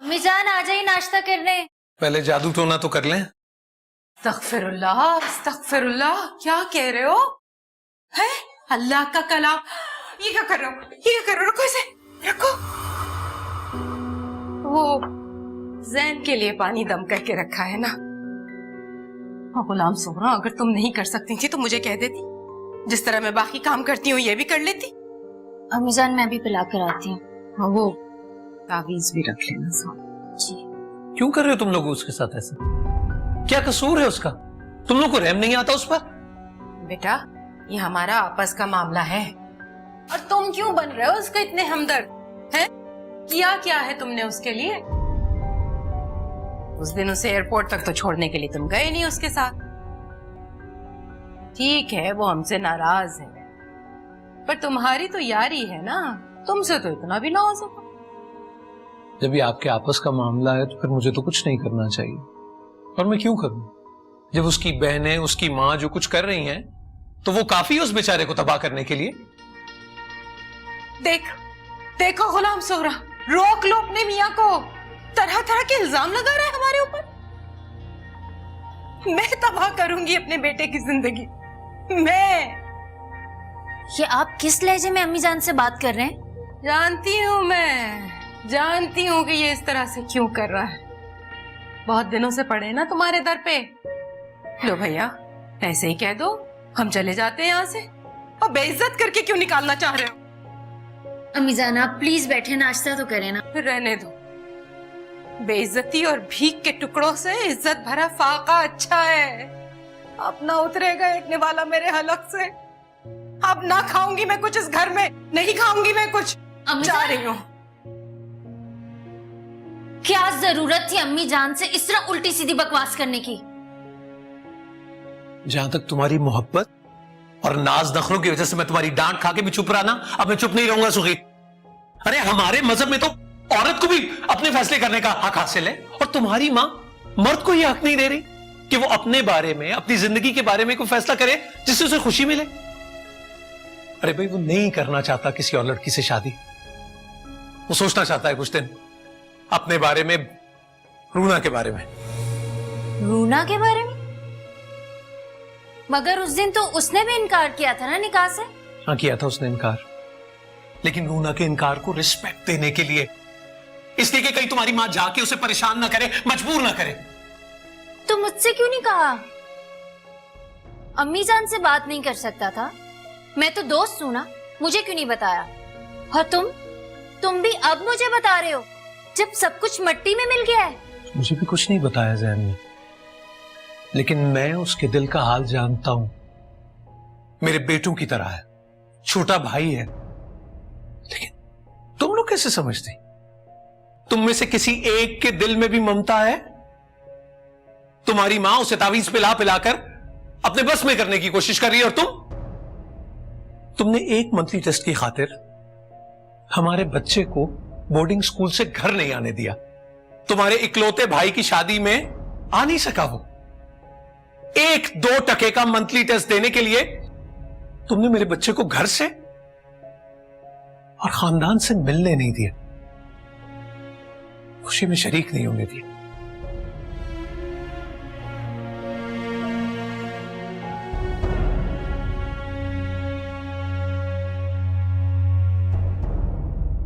अम्मी जान आ जाइए नाश्ता करने। पहले जादू टोना तो कर लें। अस्तगफिरुल्लाह, अस्तगफिरुल्लाह, क्या कह रहे हो? है अल्लाह का कलाम। ये क्या कर रहे हो? ये क्या कर रहे हो? रखो इसे, रखो। वो जैन के लिए पानी दम करके रखा है ना। गुलाम सोहरा, अगर तुम नहीं कर सकती थी तो मुझे कह देती, जिस तरह मैं बाकी काम करती हूँ ये भी कर लेती। अम्मी जान मैं भी पिला कर आती हूँ। वो तावीज भी रख लेना साथ। जी। क्यों कर रहे हो तुम लोग उसके साथ ऐसा? क्या कसूर है उसका? तुम लोग को रहम नहीं आता उस पर? बेटा ये हमारा आपस का मामला है और तुम क्यों बन रहे हो उसके इतने हमदर्द हैं? किया क्या है तुमने उसके लिए? उस दिन उसे एयरपोर्ट तक तो छोड़ने के लिए तुम गए नहीं उसके साथ। ठीक है वो हमसे नाराज है, पर तुम्हारी तो यारी है ना, तुमसे तो इतना भी ना हो सका। जब ये आपके आपस का मामला है तो फिर मुझे तो कुछ नहीं करना चाहिए, और मैं क्यों करूं? जब उसकी बहनें, उसकी माँ जो कुछ कर रही हैं तो वो काफी है उस बेचारे को तबाह करने के लिए। देखो गुलाम सोहरा, रोक लो अपने मियाँ को। तरह तरह के इल्जाम लगा रहा है हमारे ऊपर। मैं तबाह करूंगी अपने बेटे की जिंदगी। मैं। ये आप किस लहजे में अम्मी जान से बात कर रहे हैं? जानती हूँ कि ये इस तरह से क्यों कर रहा है। बहुत दिनों से पड़े ना तुम्हारे दर पे। लो भैया ऐसे ही कह दो, हम चले जाते हैं यहाँ से। और बेइज्जत करके क्यों निकालना चाह रहे हो? अम्मी जान आप प्लीज बैठे, नाश्ता तो करें ना। रहने दो। बेइज्जती और भीख के टुकड़ों से इज्जत भरा फाका अच्छा है। अब ना उतरेगा एक निवाला मेरे हलक से। अब ना खाऊंगी मैं कुछ इस घर में, नहीं खाऊंगी मैं कुछ। जा रही हूँ। क्या जरूरत थी अम्मी जान से इस तरह उल्टी सीधी बकवास करने की? जहां तक तुम्हारी मोहब्बत और नाज नखरों की वजह से मैं तुम्हारी डांट खा के भी चुप रहा ना, अब मैं चुप नहीं रहूंगा सुखी। अरे हमारे मजहब में तो औरत को भी अपने फैसले करने का हक हासिल है, और तुम्हारी माँ मर्द को यह हक नहीं दे रही कि वो अपने बारे में, अपनी जिंदगी के बारे में कोई फैसला करे जिससे उसे खुशी मिले। अरे भाई वो नहीं करना चाहता किसी और लड़की से शादी। वो सोचना चाहता है कुछ दिन अपने बारे में, रूना के बारे में। रूना के बारे में? मगर उस दिन तो उसने भी इनकार किया था ना निकाह से। हाँ किया था उसने इनकार, लेकिन रूना के इनकार को रिस्पेक्ट देने के लिए, इसलिए कि कहीं तुम्हारी मां जाके उसे परेशान ना करे, मजबूर ना करे। तो मुझसे क्यों नहीं कहा? अम्मी जान से बात नहीं कर सकता था? मैं तो दोस्त हूं ना, मुझे क्यों नहीं बताया? और तुम भी अब मुझे बता रहे हो जब सब कुछ मिट्टी में मिल गया है? मुझे भी कुछ नहीं बताया जैन ने, लेकिन मैं उसके दिल का हाल जानता हूं। मेरे बेटों की तरह है, छोटा भाई है। लेकिन तुम लोग कैसे समझते? तुम में से किसी एक के दिल में भी ममता है? तुम्हारी मां उसे तावीज पिला पिलाकर अपने बस में करने की कोशिश कर रही है, और तुमने एक मंथली टेस्ट की खातिर हमारे बच्चे को बोर्डिंग स्कूल से घर नहीं आने दिया। तुम्हारे इकलौते भाई की शादी में आ नहीं सका वो। 1-2 टके का मंथली टेस्ट देने के लिए तुमने मेरे बच्चे को घर से और खानदान से मिलने नहीं दिया, खुशी में शरीक नहीं होने दिया।